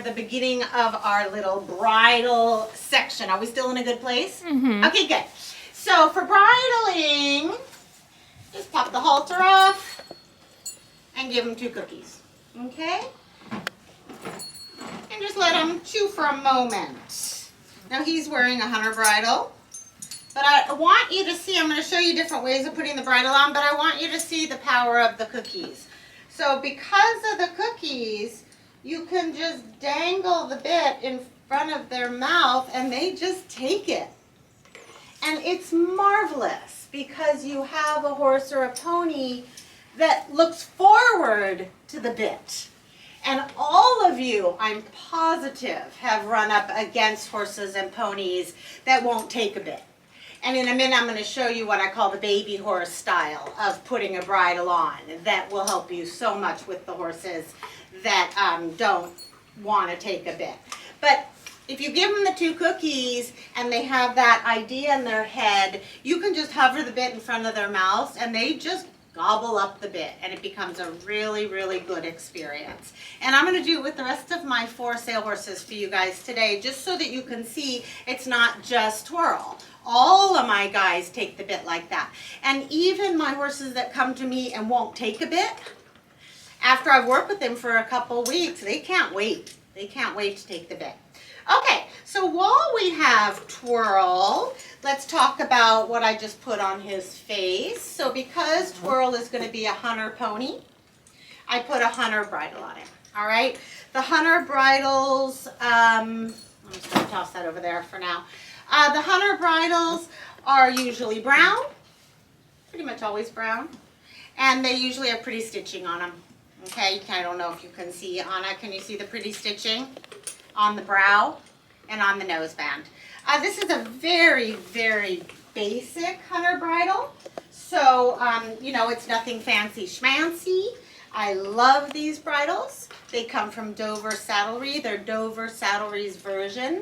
the beginning of our little bridal section. Are we still in a good place? Mm-hmm. Okay, good. So for bridling, just pop the halter off and give him 2 cookies. Okay? And just let him chew for a moment. Now he's wearing a hunter bridle. But I want you to see, I'm going to show you different ways of putting the bridle on, but I want you to see the power of the cookies. So because of the cookies, you can just dangle the bit in front of their mouth and they just take it. And it's marvelous because you have a horse or a pony that looks forward to the bit. And all of you, I'm positive, have run up against horses and ponies that won't take a bit. And in a minute, I'm going to show you what I call the baby horse style of putting a bridle on. That will help you so much with the horses that don't want to take a bit. But if you give them the 2 cookies and they have that idea in their head, you can just hover the bit in front of their mouths and they just gobble up the bit, and it becomes a really, really good experience. And I'm going to do it with the rest of my 4 sale horses for you guys today, just so that you can see it's not just Twirl. All of my guys take the bit like that. And even my horses that come to me and won't take a bit, after I've worked with them for a couple weeks, they can't wait. They can't wait to take the bit. Okay, so while we have Twirl, let's talk about what I just put on his face. So because Twirl is going to be a hunter pony, I put a hunter bridle on him. All right, the hunter bridles, I'm just going to toss that over there for now. The hunter bridles are usually brown, pretty much always brown, and they usually have pretty stitching on them. Okay, I don't know if you can see, Anna, can you see the pretty stitching on the brow and on the noseband? This is a very, very basic hunter bridle, so you know, it's nothing fancy schmancy. I love these bridles. They come from Dover Saddlery. They're Dover Saddlery's version.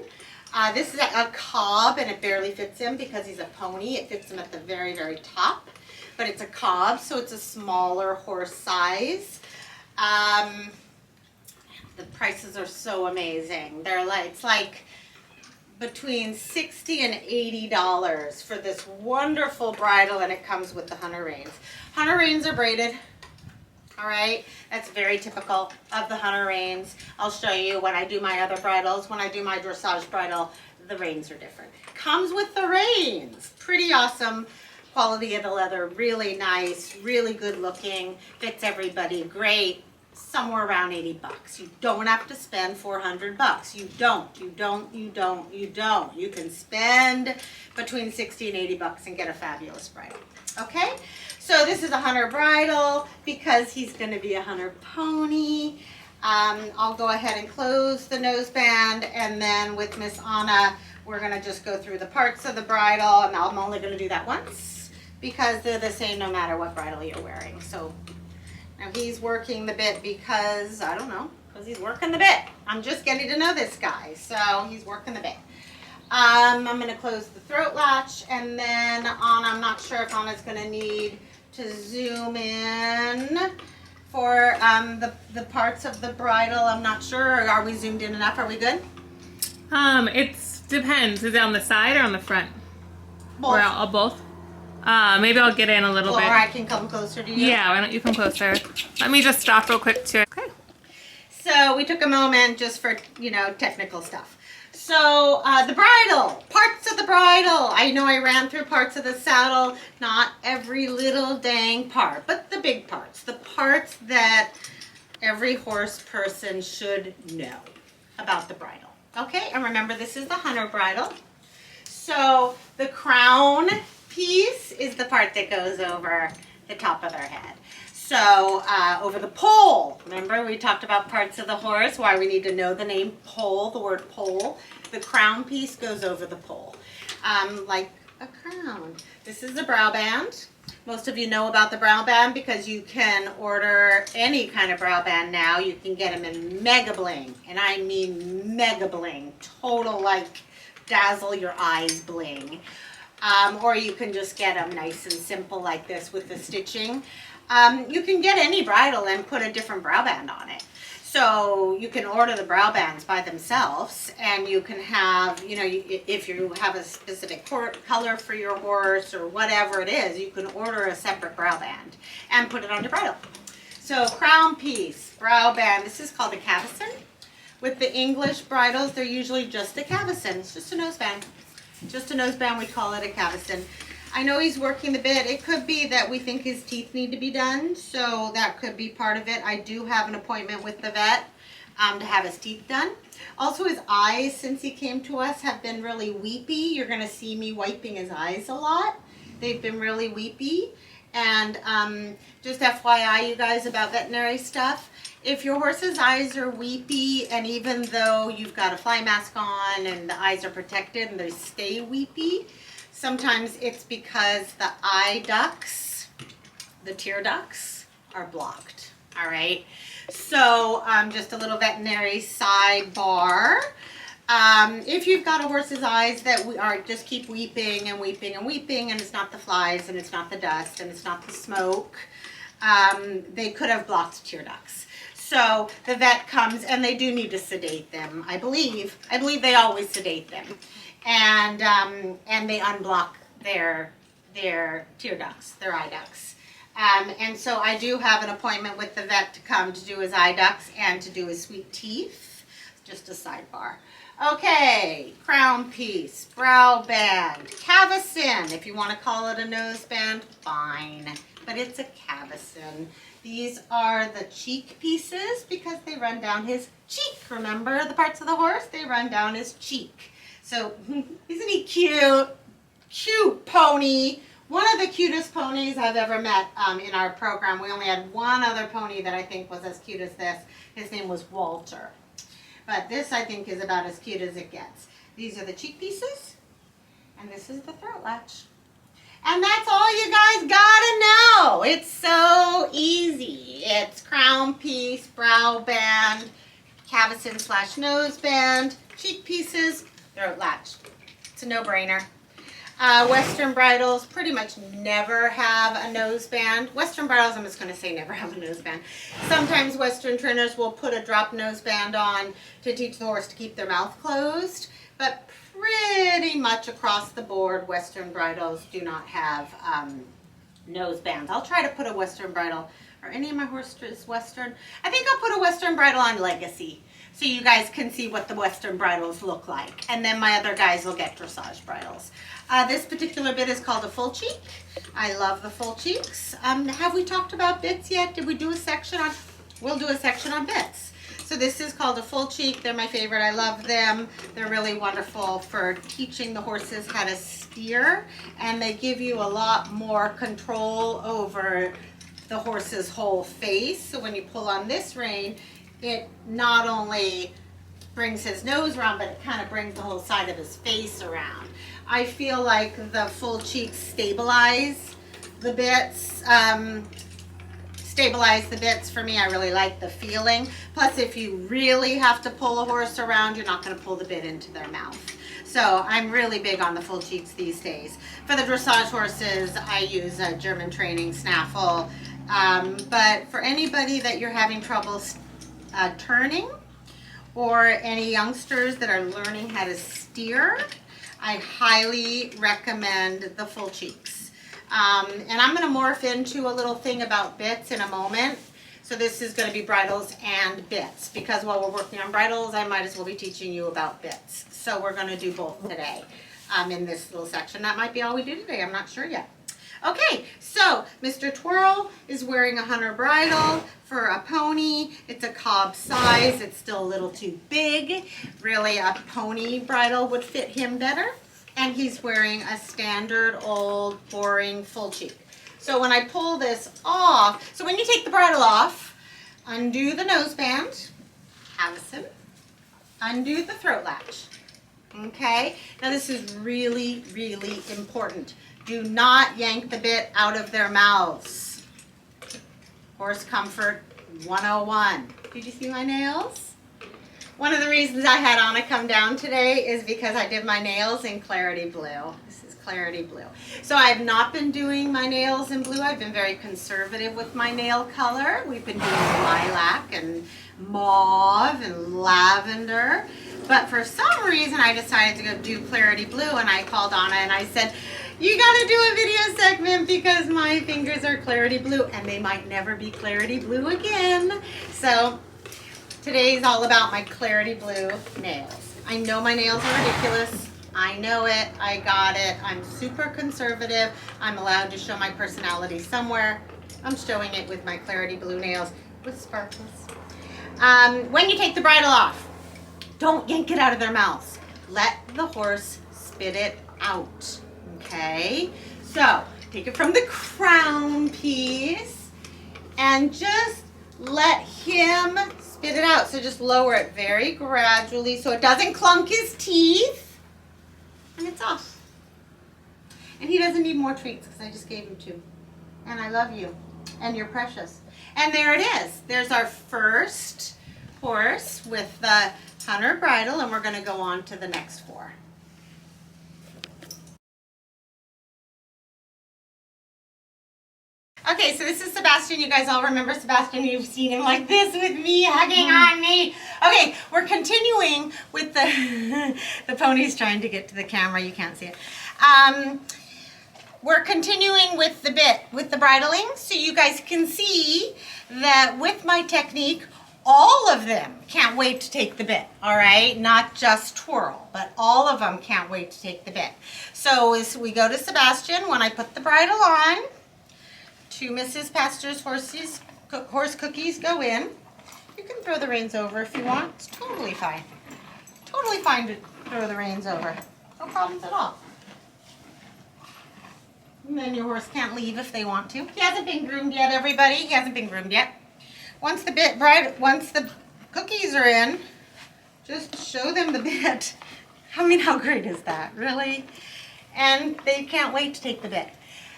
This is a cob, and it barely fits him because he's a pony. It fits him at the very, very top, but it's a cob, so it's a smaller horse size. The prices are so amazing. They're like, it's like between $60 and $80 for this wonderful bridle, and it comes with the hunter reins. Hunter reins are braided. All right, that's very typical of the hunter reins. I'll show you when I do my other bridles. When I do my dressage bridle, the reins are different. Comes with the reins. Pretty awesome quality of the leather. Really nice, really good looking. Fits everybody great. Somewhere around 80 bucks. You don't have to spend 400 bucks. You don't. You can spend between 60 and 80 bucks and get a fabulous bridle. Okay? So this is a hunter bridle because he's going to be a hunter pony. I'll go ahead and close the noseband, and then with Miss Anna, we're going to just go through the parts of the bridle, and I'm only going to do that once because they're the same no matter what bridle you're wearing. So now he's working the bit because, I don't know, because he's working the bit. I'm just getting to know this guy, so he's working the bit. I'm going to close the throat latch, and then I'm not sure if Anna's going to need to zoom in for the parts of the bridle. I'm not sure. Are we zoomed in enough? Are we good? It depends. Is it on the side or on the front? Both. Or both? Maybe I'll get in a little bit. Or I can come closer to you. Yeah, why don't you come closer? Let me just stop real quick too. Okay. So we took a moment just for, you know, technical stuff. So the bridle, parts of the bridle. I know I ran through parts of the saddle, not every little dang part, but the big parts, the parts that every horse person should know about the bridle. Okay, and remember this is the hunter bridle. So the crown piece is the part that goes over the top of their head. So over the pole, remember we talked about parts of the horse, why we need to know the name pole, the word pole. The crown piece goes over the pole, like a crown. This is the brow band. Most of you know about the brow band because you can order any kind of brow band now. You can get them in mega bling, and I mean mega bling, total like dazzle your eyes bling. Or you can just get them nice and simple like this with the stitching. You can get any bridle and put a different brow band on it. So you can order the brow bands by themselves, and you can have, you know, if you have a specific color for your horse or whatever it is, you can order a separate brow band and put it on your bridle. So crown piece, brow band, this is called a cavesson. With the English bridles, they're usually just a cavesson. It's just a noseband. Just a noseband, we call it a cavesson. I know he's working the bit. It could be that we think his teeth need to be done, so that could be part of it. I do have an appointment with the vet to have his teeth done. Also, his eyes, since he came to us, have been really weepy. You're going to see me wiping his eyes a lot. They've been really weepy. And just FYI, you guys, about veterinary stuff, if your horse's eyes are weepy, and even though you've got a fly mask on and the eyes are protected and they stay weepy, sometimes it's because the eye ducts, the tear ducts, are blocked. All right. So just a little veterinary sidebar. If you've got a horse's eyes that just keep weeping and weeping and weeping, and it's not the flies and it's not the dust and it's not the smoke, they could have blocked tear ducts. So the vet comes, and they do need to sedate them. I believe they always sedate them, and they unblock their tear ducts, their eye ducts. And so I do have an appointment with the vet to come to do his eye ducts and to do his sweet teeth. Just a sidebar. Okay, crown piece, brow band, cavesson. If you want to call it a nose band, fine, but it's a cavesson. These are the cheek pieces because they run down his cheek. Remember the parts of the horse? They run down his cheek. So isn't he cute? Cute pony. One of the cutest ponies I've ever met in our program. We only had one other pony that I think was as cute as this. His name was Walter. But this, I think, is about as cute as it gets. These are the cheek pieces, and this is the throat latch. And that's all you guys gotta know. It's so easy. It's crown piece, brow band, cavesson / nose band, cheek pieces, throat latch. It's a no-brainer. Western bridles pretty much never have a nose band. Western bridles, I'm just going to say never have a nose band. Sometimes Western trainers will put a drop nose band on to teach the horse to keep their mouth closed, but pretty much across the board, Western bridles do not have nose bands. I'll try to put a Western bridle. Are any of my horses Western? I think I'll put a Western bridle on Legacy so you guys can see what the Western bridles look like. And then my other guys will get dressage bridles. This particular bit is called a full cheek. I love the full cheeks. Have we talked about bits yet? Did we do a section on? We'll do a section on bits. So this is called a full cheek. They're my favorite. I love them. They're really wonderful for teaching the horses how to steer, and they give you a lot more control over the horse's whole face. So when you pull on this rein, it not only brings his nose around, but it kind of brings the whole side of his face around. I feel like the full cheeks stabilize the bits. For me. I really like the feeling. Plus, if you really have to pull a horse around, you're not going to pull the bit into their mouth. So I'm really big on the full cheeks these days. For the dressage horses, I use a German training snaffle. But for anybody that you're having trouble turning, or any youngsters that are learning how to steer, I highly recommend the full cheeks. And I'm going to morph into a little thing about bits in a moment. So this is going to be bridles and bits, because while we're working on bridles, I might as well be teaching you about bits. So we're going to do both today in this little section. That might be all we do today. I'm not sure yet. Okay, so Mr. Twirl is wearing a hunter bridle for a pony. It's a cob size. It's still a little too big. Really, a pony bridle would fit him better. And he's wearing a standard old boring full cheek. So when I pull this off, so when you take the bridle off, undo the nose band, cavesson, undo the throat latch. Okay, now this is really, really important. Do not yank the bit out of their mouths. Horse comfort 101. Did you see my nails? One of the reasons I had Anna come down today is because I did my nails in Clarity Blue. This is Clarity Blue. So I have not been doing my nails in blue. I've been very conservative with my nail color. We've been doing lilac and mauve and lavender. But for some reason I decided to go do Clarity Blue, and I called Anna and I said, you gotta do a video segment because my fingers are Clarity Blue and they might never be Clarity Blue again. So today's all about my Clarity Blue nails. I know my nails are ridiculous. I know it. I got it. I'm super conservative. I'm allowed to show my personality somewhere. I'm showing it with my Clarity Blue nails with sparkles. When you take the bridle off, don't yank it out of their mouths. Let the horse spit it out. Okay? So, take it from the crown piece and just let him spit it out. So just lower it very gradually so it doesn't clunk his teeth. And it's off. And he doesn't need more treats because I just gave him 2. And I love you. And you're precious. And there it is. There's our first horse with the hunter bridle, and we're going to go on to the next 4. Okay, so this is Sebastian. You guys all remember Sebastian. You've seen him like this with me, hugging on me. Okay, we're continuing with the the pony's trying to get to the camera. You can't see it. We're continuing with the bit, with the bridling, so you guys can see that with my technique, all of them can't wait to take the bit, all right? Not just Twirl, but all of them can't wait to take the bit. So as we go to Sebastian, when I put the bridle on, 2 Mrs. Pastor's horse cookies go in. You can throw the reins over if you want. It's totally fine. Totally fine to throw the reins over. No problems at all. And then your horse can't leave if they want to. He hasn't been groomed yet, everybody. He hasn't been groomed yet. Once the cookies are in, just show them the bit. I mean, how great is that, really? And they can't wait to take the bit.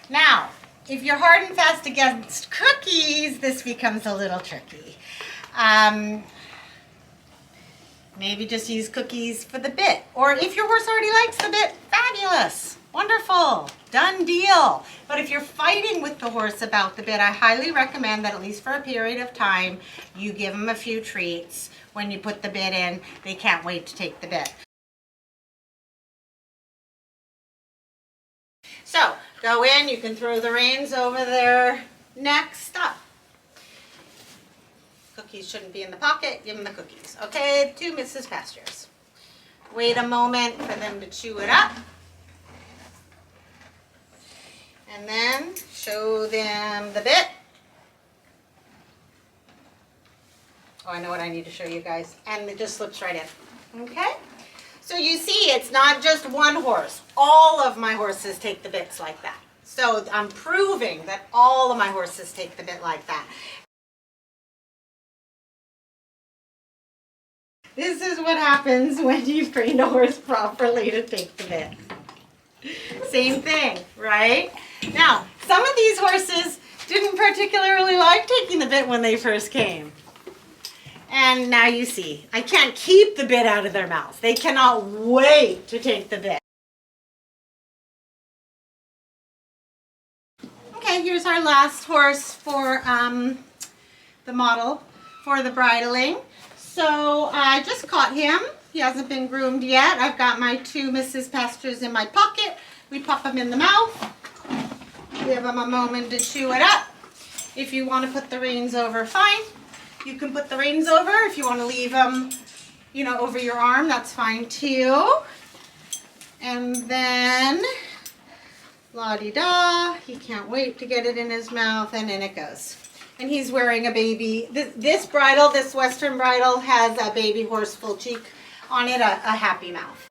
Now, if you're hard and fast against cookies, this becomes a little tricky. Maybe just use cookies for the bit. Or if your horse already likes the bit, fabulous, wonderful, done deal. But if you're fighting with the horse about the bit, I highly recommend that at least for a period of time, you give them a few treats. When you put the bit in, they can't wait to take the bit. So, go in, you can throw the reins over there. Next up. Cookies shouldn't be in the pocket, give them the cookies. Okay, 2 Mrs. Pastures. Wait a moment for them to chew it up. And then show them the bit. Oh, I know what I need to show you guys. And it just slips right in. Okay? So you see, it's not just one horse. All of my horses take the bits like that. So I'm proving that all of my horses take the bit like that. This is what happens when you've trained a horse properly to take the bit. Same thing, right? Now, some of these horses didn't particularly like taking the bit when they first came. And now you see, I can't keep the bit out of their mouths. They cannot wait to take the bit. Okay, here's our last horse for the model for the bridling. So I just caught him. He hasn't been groomed yet. I've got my 2 Mrs. Pastures in my pocket. We pop them in the mouth. Give them a moment to chew it up. If you want to put the reins over, fine. You can put the reins over. If you want to leave them, you know, over your arm, that's fine too. And then, la-di-da, he can't wait to get it in his mouth, and in it goes. And he's wearing a baby, this bridle, this Western bridle, has a baby horse full cheek on it, a happy mouth.